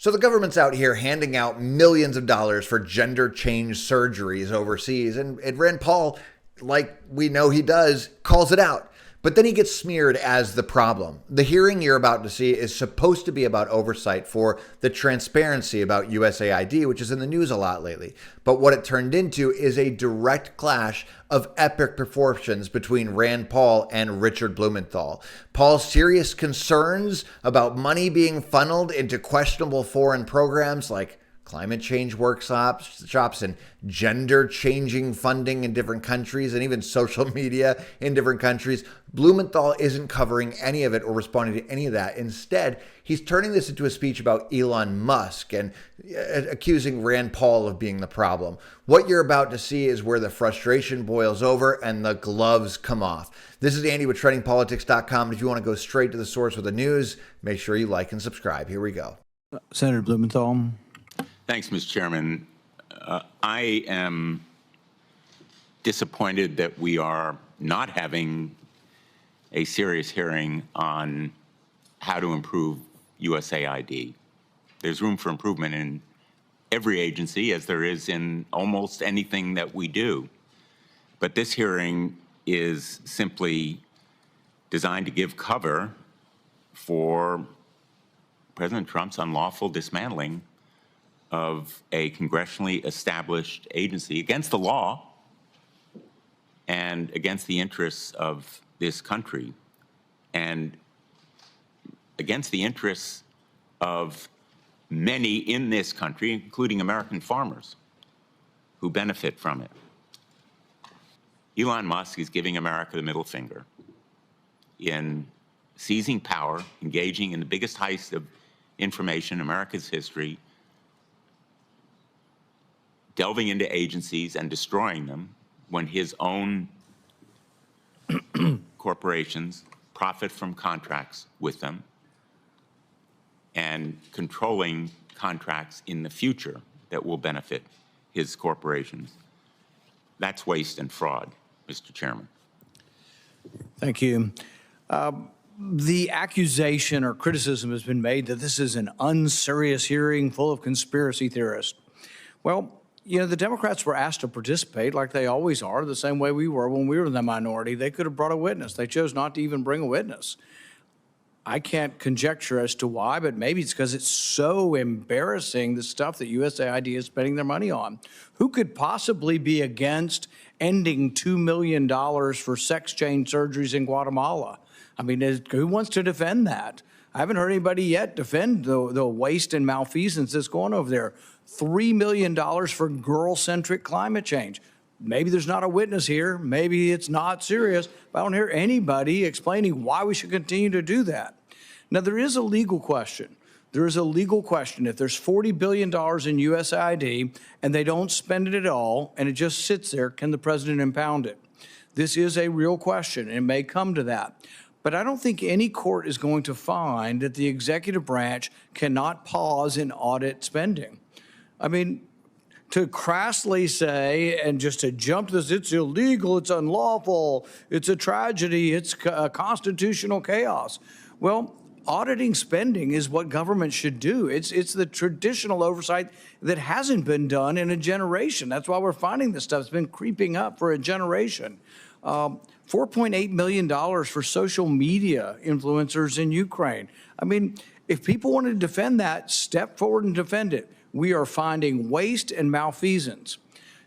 So the government's out here handing out millions of dollars for gender change surgeries overseas, and Rand Paul, like we know he does, calls it out. But then he gets smeared as the problem. The hearing you're about to see is supposed to be about oversight for the transparency about USAID, which is in the news a lot lately. But what it turned into is a direct clash of epic proportions between Rand Paul and Richard Blumenthal. Paul's serious concerns about money being funneled into questionable foreign programs like climate change workshops and gender changing funding in different countries and even social media in different countries. Blumenthal isn't covering any of it or responding to any of that. Instead, he's turning this into a speech about Elon Musk and accusing Rand Paul of being the problem. What you're about to see is where the frustration boils over and the gloves come off. This is Andy with TrendingPolitics.com. And if you want to go straight to the source with the news, make sure you like and subscribe. Here we go. Senator Blumenthal. Thanks, Mr. Chairman. I am disappointed that we are not having a serious hearing on how to improve USAID. There's room for improvement in every agency, as there is in almost anything that we do. But this hearing is simply designed to give cover for President Trump's unlawful dismantling of a congressionally established agency against the law and against the interests of this country and against the interests of many in this country, including American farmers who benefit from it. Elon Musk is giving America the middle finger in seizing power, engaging in the biggest heist of information in America's history, delving into agencies and destroying them when his own corporations profit from contracts with them and controlling contracts in the future that will benefit his corporations. That's waste and fraud, Mr. Chairman. Thank you. The accusation or criticism has been made that this is an unserious hearing full of conspiracy theorists. Well, you know, the Democrats were asked to participate like they always are, the same way we were when we were in the minority. They could have brought a witness. They chose not to even bring a witness. I can't conjecture as to why, but maybe it's because it's so embarrassing, the stuff that USAID is spending their money on. Who could possibly be against ending $2 million for sex change surgeries in Guatemala? I mean, who wants to defend that? I haven't heard anybody yet defend the waste and malfeasance that's going over there. $3 million for girl-centric climate change. Maybe there's not a witness here. Maybe it's not serious. But I don't hear anybody explaining why we should continue to do that. Now, there is a legal question. There is a legal question. If there's $40 billion in USAID and they don't spend it at all and it just sits there, can the president impound it? This is a real question, and it may come to that. But I don't think any court is going to find that the executive branch cannot pause and audit spending. I mean, to crassly say and just to jump to this, it's illegal, it's unlawful, it's a tragedy, it's constitutional chaos. Well, auditing spending is what government should do. It's the traditional oversight that hasn't been done in a generation. That's why we're finding this stuff. It's been creeping up for a generation. $4.8 million for social media influencers in Ukraine. I mean, if people want to defend that, step forward and defend it. We are finding waste and malfeasance.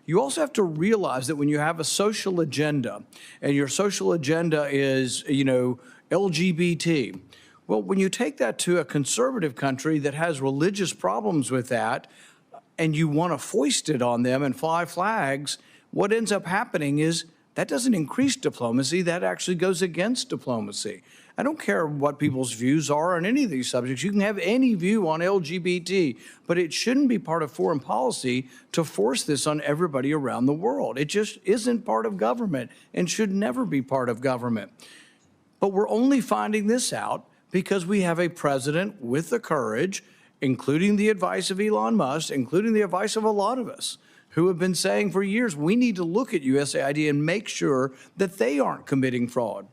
You also have to realize that when you have a social agenda, and your social agenda is, you know, LGBT, well, when you take that to a conservative country that has religious problems with that, and you want to foist it on them and fly flags, what ends up happening is that doesn't increase diplomacy, that actually goes against diplomacy. I don't care what people's views are on any of these subjects. You can have any view on LGBT, but it shouldn't be part of foreign policy to force this on everybody around the world. It just isn't part of government and should never be part of government. But we're only finding this out because we have a president with the courage, including the advice of Elon Musk, including the advice of a lot of us, who have been saying for years, we need to look at USAID and make sure that they aren't committing fraud.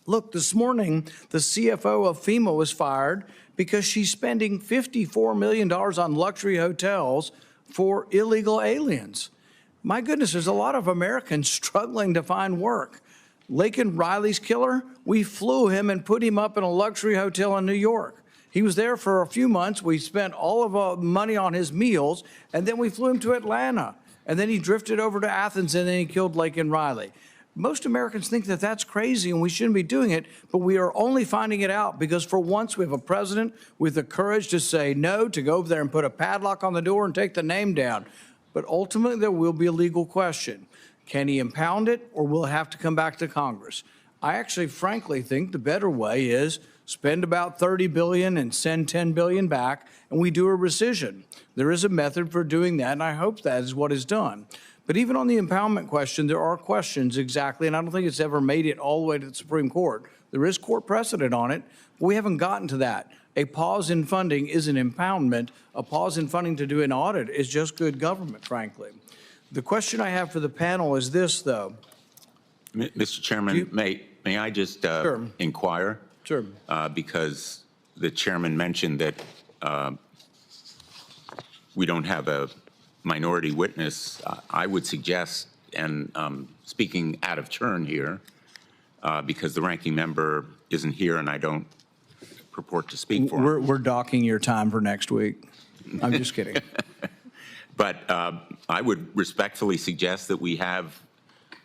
Look, this morning, the CFO of FEMA was fired because she's spending $54 million on luxury hotels for illegal aliens. My goodness, there's a lot of Americans struggling to find work. Laken Riley's killer, we flew him and put him up in a luxury hotel in New York. He was there for a few months. We spent all of our money on his meals, and then we flew him to Atlanta. And then he drifted over to Athens, and then he killed Laken Riley. Most Americans think that that's crazy and we shouldn't be doing it, but we are only finding it out because for once we have a president with the courage to say no, to go over there and put a padlock on the door and take the name down. But ultimately, there will be a legal question. Can he impound it, or will it have to come back to Congress? I actually, frankly, think the better way is spend about $30 billion and send $10 billion back, and we do a rescission. There is a method for doing that, and I hope that is what is done. But even on the impoundment question, there are questions exactly, and I don't think it's ever made it all the way to the Supreme Court. There is court precedent on it, but we haven't gotten to that. A pause in funding is an impoundment. A pause in funding to do an audit is just good government, frankly. The question I have for the panel is this, though. Mr. Chairman, may I just Sure. inquire? Sure. Because the chairman mentioned that we don't have a minority witness. I would suggest, and speaking out of turn here, because the ranking member isn't here and I don't purport to speak for him. We're docking your time for next week. I'm just kidding. But I would respectfully suggest that we have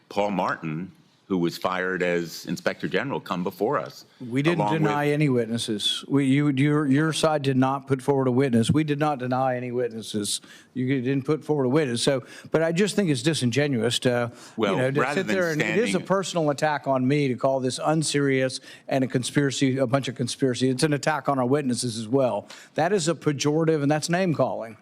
Paul Martin, who was fired as Inspector General, come before us. We didn't deny any witnesses. Your side did not put forward a witness. We did not deny any witnesses. You didn't put forward a witness. So, but I just think it's disingenuous to, to sit there and it is a personal attack on me to call this unserious and a conspiracy, a bunch of conspiracy. It's an attack on our witnesses as well. That is a pejorative, and that's name calling.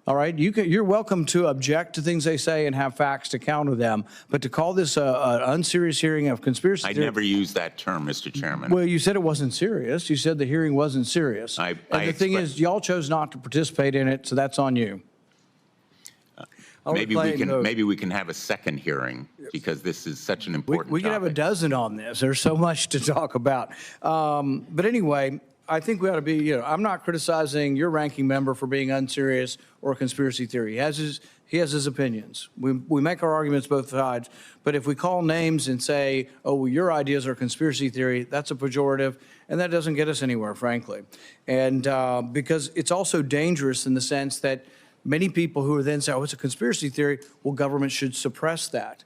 All right, you're welcome to object to things they say and have facts to counter them, but to call this an unserious hearing of conspiracy theory. I never used that term, Mr. Chairman. Well, you said it wasn't serious. You said the hearing wasn't serious. And the thing is, y'all chose not to participate in it, so that's on you. Maybe we can have a second hearing because this is such an important We can have a topic. dozen on this. There's so much to talk about. But anyway, I think we ought to be, I'm not criticizing your ranking member for being unserious or a conspiracy theory. He has his opinions. We make our arguments both sides. But if we call names and say, oh, well, your ideas are conspiracy theory, that's a pejorative, and that doesn't get us anywhere, frankly. And because it's also dangerous in the sense that many people who are then say, oh, it's a conspiracy theory, well, government should suppress that.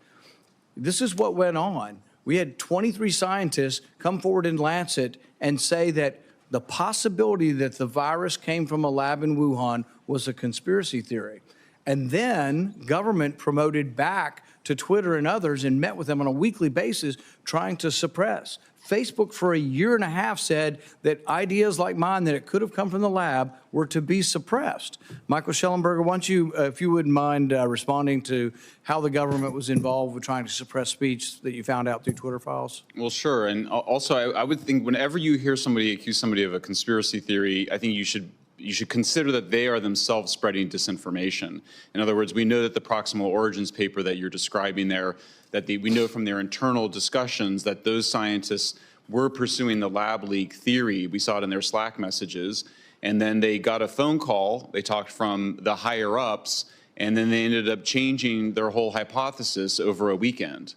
This is what went on. We had 23 scientists come forward in Lancet and say that the possibility that the virus came from a lab in Wuhan was a conspiracy theory. And then government promoted back to Twitter and others and met with them on a weekly basis trying to suppress. Facebook for a year and a half said that ideas like mine, that it could have come from the lab, were to be suppressed. Michael Schellenberger, why don't you, if you wouldn't mind responding to how the government was involved with trying to suppress speech that you found out through Twitter files? Well, sure. And also, I would think whenever you hear somebody accuse somebody of a conspiracy theory, I think you should consider that they are themselves spreading disinformation. In other words, we know that the proximal origins paper that you're describing there, we know from their internal discussions that those scientists were pursuing the lab leak theory. We saw it in their Slack messages. And then they got a phone call. They talked from the higher ups, and then they ended up changing their whole hypothesis over a weekend.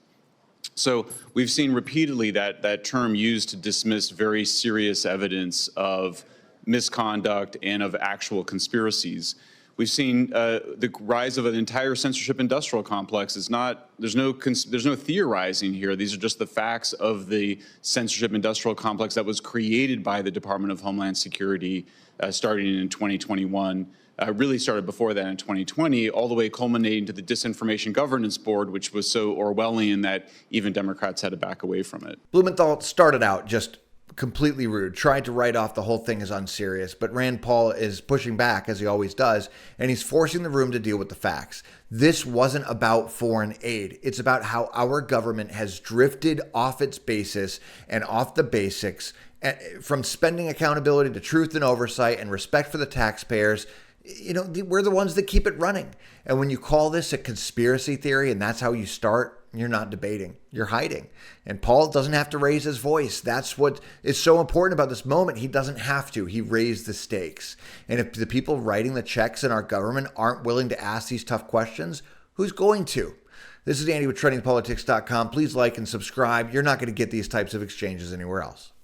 So we've seen repeatedly that term used to dismiss very serious evidence of misconduct and of actual conspiracies. We've seen the rise of an entire censorship industrial complex. There's no theorizing here. These are just the facts of the censorship industrial complex that was created by the Department of Homeland Security starting in 2021. Really started before that in 2020, all the way culminating to the Disinformation Governance Board, which was so Orwellian that even Democrats had to back away from it. Blumenthal started out just completely rude, tried to write off the whole thing as unserious, but Rand Paul is pushing back, as he always does, and he's forcing the room to deal with the facts. This wasn't about foreign aid. It's about how our government has drifted off its basis and off the basics, from spending accountability to truth and oversight and respect for the taxpayers. We're the ones that keep it running. And when you call this a conspiracy theory and that's how you start, You're not debating. You're hiding. And Paul doesn't have to raise his voice. That's what is so important about this moment. He doesn't have to. He raised the stakes. And if the people writing the checks in our government aren't willing to ask these tough questions, who's going to? This is Andy with TrendingPolitics.com. Please like and subscribe. You're not going to get these types of exchanges anywhere else.